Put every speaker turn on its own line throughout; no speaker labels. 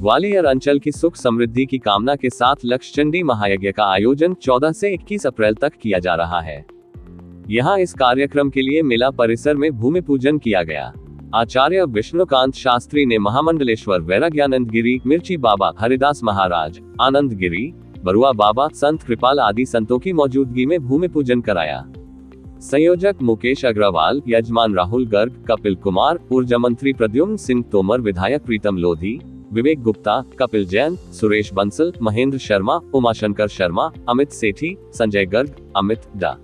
ग्वालियर अंचल की सुख समृद्धि की कामना के साथ लक्षचंडी महायज्ञ का आयोजन 14 से 21 अप्रैल तक किया जा रहा है। यहां इस कार्यक्रम के लिए मेला परिसर में भूमि पूजन किया गया। आचार्य विष्णुकांत शास्त्री ने महामंडलेश्वर वैराग्यानंद गिरी, मिर्ची बाबा, हरिदास महाराज, आनंद गिरी, बरुआ बाबा, संत कृपाल आदि संतों की मौजूदगी में भूमि पूजन कराया। संयोजक मुकेश अग्रवाल, यजमान राहुल गर्ग, कपिल कुमार, ऊर्जा मंत्री प्रद्युम्न सिंह तोमर, विधायक प्रीतम लोधी, विवेक गुप्ता, कपिल जैन, सुरेश बंसल, महेंद्र शर्मा, उमाशंकर शर्मा, अमित सेठी, संजय गर्ग, अमित डा,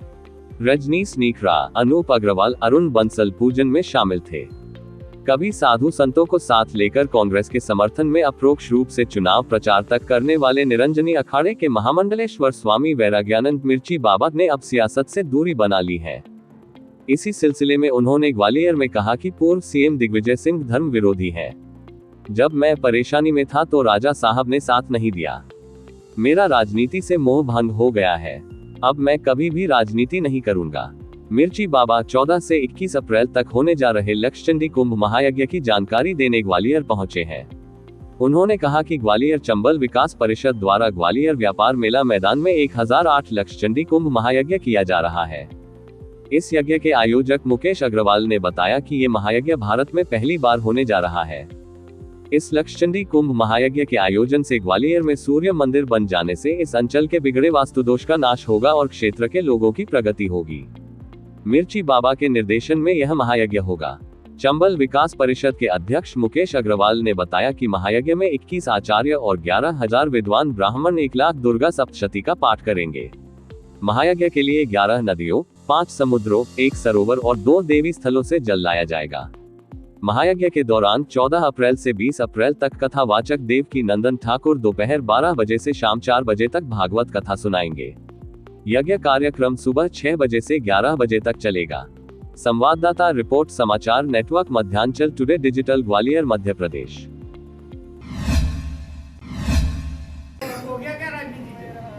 रजनीश नीखरा, अनूप अग्रवाल, अरुण बंसल पूजन में शामिल थे। कभी साधु संतों को साथ लेकर कांग्रेस के समर्थन में अप्रोक्ष रूप से चुनाव प्रचार तक करने वाले निरंजनी अखाड़े के महामंडलेश्वर स्वामी वैराग्यानंद मिर्ची बाबा ने अब सियासत से दूरी बना ली है। इसी सिलसिले में उन्होंने ग्वालियर में कहा कि पूर्व सीएम दिग्विजय सिंह धर्म विरोधी है। जब मैं परेशानी में था तो राजा साहब ने साथ नहीं दिया। मेरा राजनीति से मोह भंग हो गया है। अब मैं कभी भी राजनीति नहीं करूंगा। मिर्ची बाबा 14 से 21 अप्रैल तक होने जा रहे लक्षचंडी कुंभ महायज्ञ की जानकारी देने ग्वालियर पहुंचे हैं। उन्होंने कहा कि ग्वालियर चंबल विकास परिषद द्वारा ग्वालियर व्यापार मेला मैदान में 1008 लक्षचंडी कुंभ महायज्ञ किया जा रहा है। इस यज्ञ के आयोजक मुकेश अग्रवाल ने बताया कि ये महायज्ञ भारत में पहली बार होने जा रहा है। इस लक्षचंडी कुंभ महायज्ञ के आयोजन से ग्वालियर में सूर्य मंदिर बन जाने से इस अंचल के बिगड़े वास्तुदोष का नाश होगा और क्षेत्र के लोगों की प्रगति होगी। मिर्ची बाबा के निर्देशन में यह महायज्ञ होगा। चंबल विकास परिषद के अध्यक्ष मुकेश अग्रवाल ने बताया कि महायज्ञ में 21 आचार्य और 11,000 विद्वान ब्राह्मण 1 लाख दुर्गा सप्तशती का पाठ करेंगे। महायज्ञ के लिए 11 नदियों, 5 समुद्रों, 1 सरोवर और 2 देवी स्थलों से जल लाया जाएगा। महायज्ञ के दौरान 14 अप्रैल से 20 अप्रैल तक कथावाचक देवकी नंदन ठाकुर दोपहर 12 बजे से शाम 4 बजे तक भागवत कथा सुनाएंगे। यज्ञ कार्यक्रम सुबह 6 बजे से 11 बजे तक चलेगा। संवाददाता रिपोर्ट, समाचार network Madhyanchal today digital, Gwalior, Madhya Pradesh.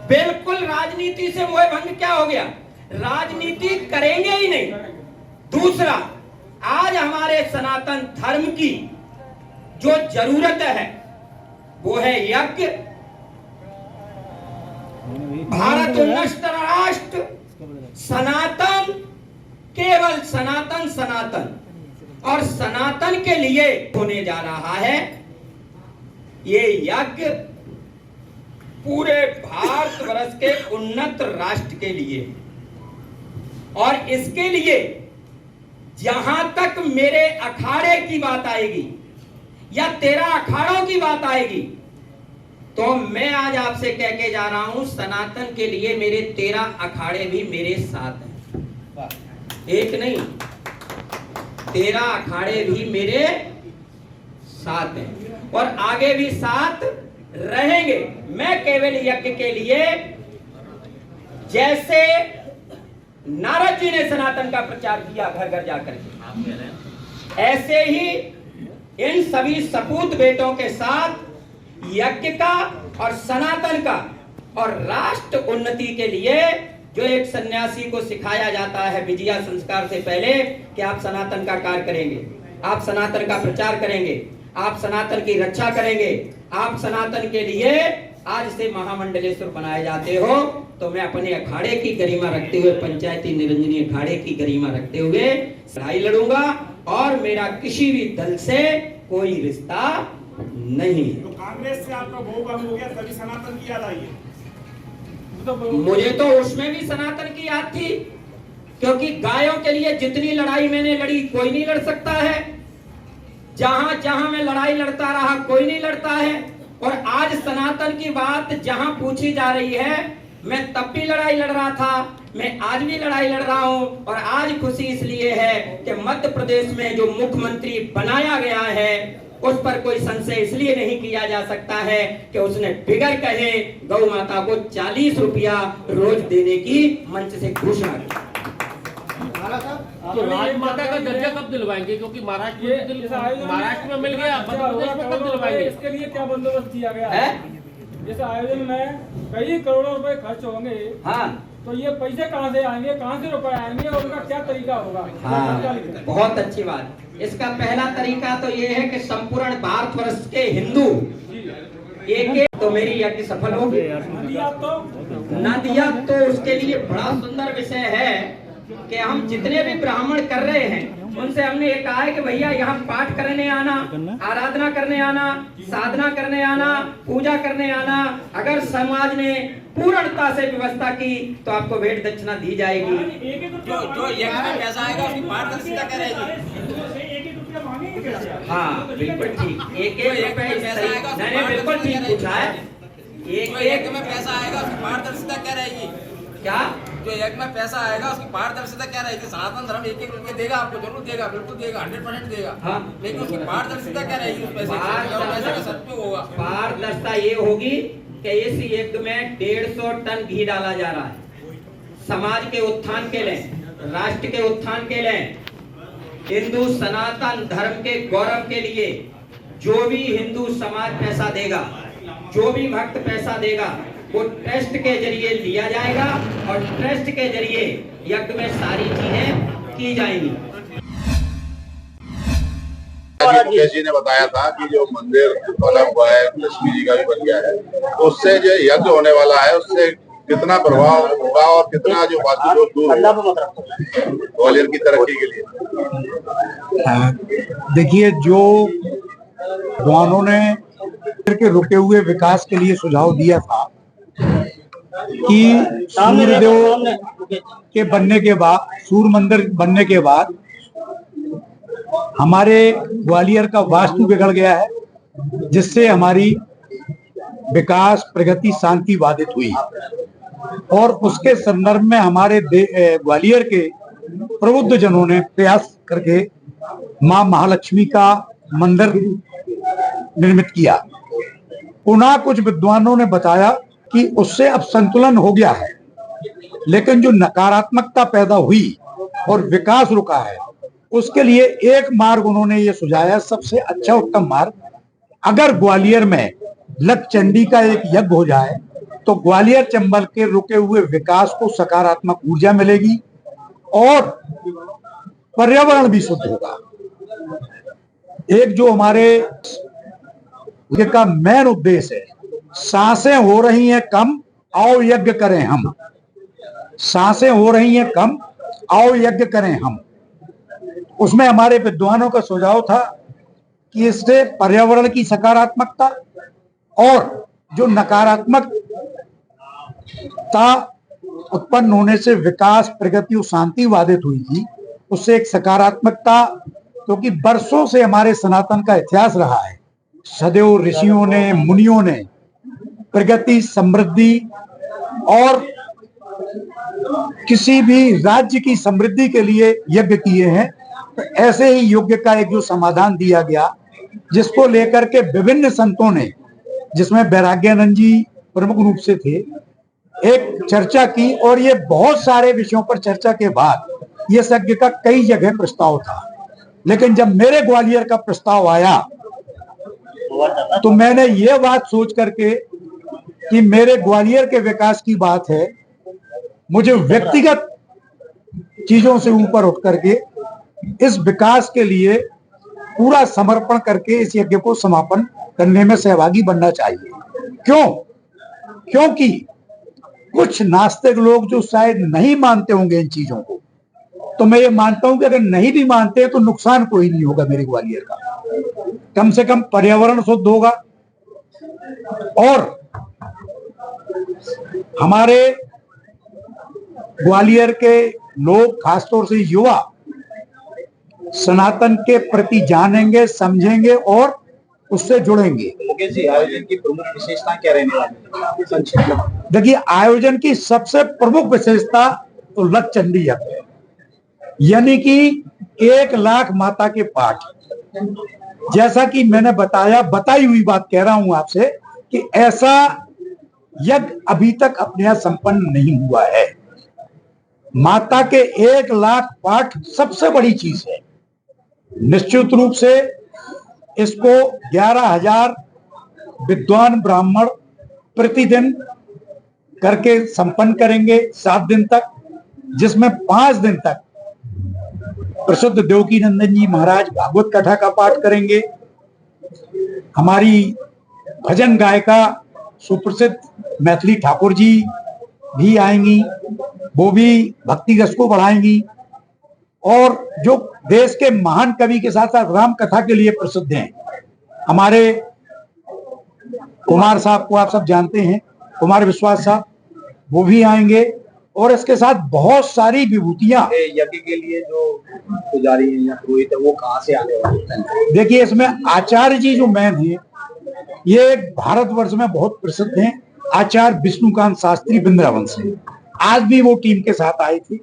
बिल्कुल राजनीति से मोह भंग क्या हो गया? राजनीति करेंगे ही नहीं। दूसरा, आज हमारे सनातन धर्म की जो जरूरत है वो है यज्ञ। भारत उन्नत राष्ट्र, सनातन, केवल सनातन, सनातन और सनातन के लिए होने जा रहा है। ये यज्ञ पूरे भारतवर्ष के उन्नत राष्ट्र के लिए, और इसके लिए जहां तक मेरे अखाड़े की बात आएगी या 13 अखाड़ों की बात आएगी, तो मैं आज आपसे कह के जा रहा हूं, सनातन के लिए मेरे 13 अखाड़े भी मेरे साथ हैं। एक नहीं, 13 अखाड़े भी मेरे साथ हैं और आगे भी साथ रहेंगे। मैं केवल यज्ञ के लिए, जैसे नारद जी ने सनातन का प्रचार किया घर घर जाकर के, ऐसे ही इन सभी सपूत बेटों के साथ यज्ञ का और सनातन का और राष्ट्र उन्नति के लिए, जो एक सन्यासी को सिखाया जाता है विजया संस्कार से पहले कि आप सनातन का कार्य करेंगे, आप सनातन का प्रचार करेंगे, आप सनातन की रक्षा करेंगे, आप सनातन के लिए आज से महामंडलेश्वर बनाए जाते हो, तो मैं अपने अखाड़े की गरिमा रखते हुए, पंचायती निरंजनी अखाड़े की गरिमा रखते हुए लड़ाई लड़ूंगा और मेरा किसी भी दल से कोई रिश्ता नहीं।
तो कांग्रेस से आपका मोह भंग हो गया, तभी सनातन की याद आई है?
मुझे तो उसमें भी सनातन की याद थी, क्योंकि गायों के लिए जितनी लड़ाई मैंने लड़ी कोई नहीं लड़ सकता है। जहां जहां मैं लड़ाई लड़ता रहा कोई नहीं लड़ता है। और आज सनातन की बात जहां पूछी जा रही है, मैं तब भी लड़ाई लड़ रहा था, मैं आज भी लड़ाई लड़ रहा हूं। और आज खुशी इसलिए है कि मध्य प्रदेश में जो मुख्यमंत्री बनाया गया है उस पर कोई संशय इसलिए नहीं किया जा सकता है कि उसने बिगर कहे गौ माता को 40 रुपया रोज देने की मंच से घोषणा की।
तो राजमाता का दर्जा कब दिलवाएंगे? क्योंकि महाराष्ट्र में मिल गया, मध्य प्रदेश में कब दिलवाएंगे?
इसके लिए क्या बंदोबस्त किया गया है? इस आयोजन में कई करोड़ों रुपए खर्च होंगे।
हाँ,
तो ये पैसे कहाँ से आएंगे, कहाँ से रुपए आएंगे और उनका क्या तरीका होगा?
हाँ, बहुत अच्छी बात। इसका पहला तरीका तो ये है कि संपूर्ण भारतवर्ष के हिंदू एक एक तो मेरी यज्ञ सफल होगी,
दिया तो
ना दिया तो उसके लिए बड़ा सुंदर विषय है कि हम जितने भी ब्राह्मण कर रहे हैं उनसे हमने ये कहा है कि भैया यहाँ पाठ करने आना, आराधना करने आना, साधना करने आना, पूजा करने आना। अगर समाज ने पूर्णता से व्यवस्था की तो आपको भेंट दक्षिणा दी जाएगी।
जो यज्ञ में पैसा आएगा उसकी पारदर्शिता क्या रहेगी?
हाँ बिल्कुल ठीक, एक एक रुपए मैंने बिल्कुल ठीक पूछा है। एक
यज्ञ में पैसा आएगा उसकी पारदर्शिता क्या रहेगी?
क्या
जो यज्ञ में पैसा आएगा उसकी पारदर्शिता क्या रहेगी? सनातन धर्म एक रुपये देगा, आपको जरूर देगा, बिल्कुल देगा, 100% देगा।
हाँ।
लेकिन उसकी पारदर्शिता क्या रहेगी? उस पैसे पैसे का सदुपयोग होगा।
पारदर्शिता ये होगी कि इस यज्ञ में 150 टन घी डाला जा रहा है, समाज के उत्थान के लिए, राष्ट्र के उत्थान के लिए, हिंदू सनातन धर्म के गौरव के लिए। जो भी हिंदू समाज पैसा देगा, जो भी भक्त पैसा देगा, वो ट्रस्ट के जरिए लिया जाएगा और ट्रस्ट के जरिए यज्ञ में सारी चीजें की जाएंगी।
मुकेश जी ने बताया था कि जो मंदिर बना हुआ है, लक्ष्मी जी का भी बन गया है, उससे जो यज्ञ होने वाला है उससे कितना प्रभाव होगा और कितना जो वास्तु दोष दूर होगा ग्वालियर की तरक्की के लिए।
देखिए, जो विद्वानों ने के रुके हुए विकास के लिए सुझाव दिया था कि सूर्यदेव के बनने के बाद, सूर्य मंदिर बनने के बाद हमारे ग्वालियर का वास्तु बिगड़ गया है, जिससे हमारी विकास, प्रगति, शांति बाधित हुई। और उसके संदर्भ में हमारे ग्वालियर के प्रबुद्ध जनों ने प्रयास करके मां महालक्ष्मी का मंदिर निर्मित किया। पुनः कुछ विद्वानों ने बताया कि उससे अब संतुलन हो गया है, लेकिन जो नकारात्मकता पैदा हुई और विकास रुका है, उसके लिए एक मार्ग उन्होंने ये सुझाया, सबसे अच्छा उत्तम मार्ग, अगर ग्वालियर में लक्षचंडी का एक यज्ञ हो जाए तो ग्वालियर चंबल के रुके हुए विकास को सकारात्मक ऊर्जा मिलेगी और पर्यावरण भी शुद्ध होगा। एक जो हमारे यज्ञ का मेन उद्देश्य है, सांसें हो रही हैं कम, आओ यज्ञ करें हम। सांसें हो रही हैं कम, आओ यज्ञ करें हम। उसमें हमारे विद्वानों का सुझाव था कि इससे पर्यावरण की सकारात्मकता और जो नकारात्मकता उत्पन्न होने से विकास, प्रगति और शांति बाधित हुई थी, उससे एक सकारात्मकता, क्योंकि बरसों से हमारे सनातन का इतिहास रहा है, सदैव ऋषियों ने, मुनियों ने प्रगति, समृद्धि और किसी भी राज्य की समृद्धि के लिए यज्ञ किए हैं। तो ऐसे ही यज्ञ का एक जो समाधान दिया गया, जिसको लेकर के विभिन्न संतों ने, जिसमें वैराग्यानंद जी प्रमुख रूप से थे, एक चर्चा की और ये बहुत सारे विषयों पर चर्चा के बाद ये यज्ञ का कई जगह प्रस्ताव था। लेकिन जब मेरे ग्वालियर का प्रस्ताव आया तो मैंने ये बात सोच करके कि मेरे ग्वालियर के विकास की बात है, मुझे व्यक्तिगत चीजों से ऊपर उठ करके इस विकास के लिए पूरा समर्पण करके इस यज्ञ को समापन करने में सहभागी बनना चाहिए। क्यों? क्योंकि कुछ नास्तिक लोग जो शायद नहीं मानते होंगे इन चीजों को, तो मैं ये मानता हूं कि अगर नहीं भी मानते तो नुकसान कोई नहीं होगा मेरे ग्वालियर का। कम से कम पर्यावरण शुद्ध होगा और हमारे ग्वालियर के लोग, खासतौर से युवा, सनातन के प्रति जानेंगे, समझेंगे और उससे जुड़ेंगे।
मुकेश जी, आयोजन की प्रमुख विशेषता क्या रहने वाली है?
देखिए, आयोजन की सबसे प्रमुख विशेषता तो लक्षचंडी यज्ञ है, यानी कि 1 लाख माता के पाठ। जैसा कि मैंने बताई हुई बात कह रहा हूं आपसे कि ऐसा यज्ञ अभी तक अपने यहां संपन्न नहीं हुआ है। माता के 1 लाख पाठ सबसे बड़ी चीज है। निश्चित रूप से इसको 11,000 विद्वान ब्राह्मण प्रतिदिन करके संपन्न करेंगे 7 दिन तक, जिसमें 5 दिन तक प्रसिद्ध देवकी नंदन जी महाराज भागवत कथा का पाठ करेंगे। हमारी भजन गायिका सुप्रसिद्ध मैथिली ठाकुर जी भी आएंगी, वो भी भक्ति रस को बढ़ाएंगी। और जो देश के महान कवि के साथ साथ राम कथा के लिए प्रसिद्ध हैं, हमारे कुमार साहब को आप सब जानते हैं, कुमार विश्वास साहब, वो भी आएंगे। और इसके साथ बहुत सारी विभूतियां।
यज्ञ के लिए जो पुजारी हैं या पुरोहित है वो कहाँ से आने वाले हैं?
देखिए, इसमें आचार्य जी जो मैन हैं, ये भारतवर्ष में बहुत प्रसिद्ध हैं। आचार्य विष्णुकांत शास्त्री वृंदावन से आज भी वो टीम के साथ आए थे।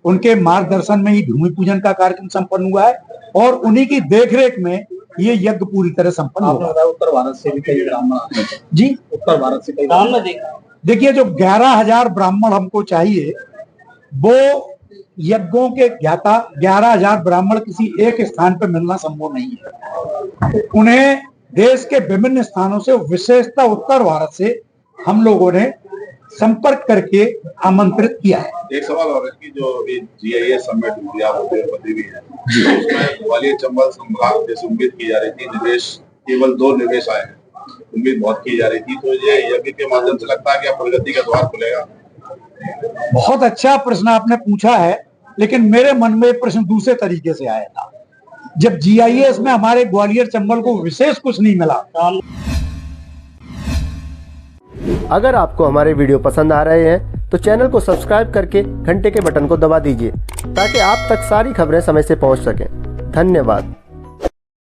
उनके मार्गदर्शन में ही भूमि पूजन का कार्यक्रम संपन्न हुआ है और उन्हीं की देखरेख में ये यज्ञ पूरी तरह संपन्न हुआ।
उत्तर भारत से भी कई ब्राह्मण आते हैं
जी,
उत्तर भारत से कई ब्राह्मण।
देखिए, जो 11,000 ब्राह्मण हमको चाहिए, वो यज्ञों के ज्ञाता 11,000 ब्राह्मण किसी एक स्थान पर मिलना संभव नहीं है। उन्हें देश के विभिन्न स्थानों से, विशेषतः उत्तर भारत से हम लोगों ने संपर्क करके आमंत्रित किया है।
एक सवाल और है कि जो अभी GIS समिट हुई, आप उद्योगपति भी हैं, उसमें ग्वालियर चंबल संभाग जैसे उम्मीद की जा रही थी, निवेश केवल 2 निवेश आए हैं, उम्मीद बहुत की जा रही थी, तो ये यज्ञ के माध्यम से लगता है कि प्रगति का द्वार खुलेगा?
बहुत अच्छा प्रश्न आपने पूछा है, लेकिन मेरे मन में प्रश्न दूसरे तरीके से आया था। जब GIS में हमारे ग्वालियर चंबल को विशेष कुछ नहीं मिला।
अगर आपको हमारे वीडियो पसंद आ रहे हैं तो चैनल को सब्सक्राइब करके घंटे के बटन को दबा दीजिए ताकि आप तक सारी खबरें समय से पहुंच सकें। धन्यवाद।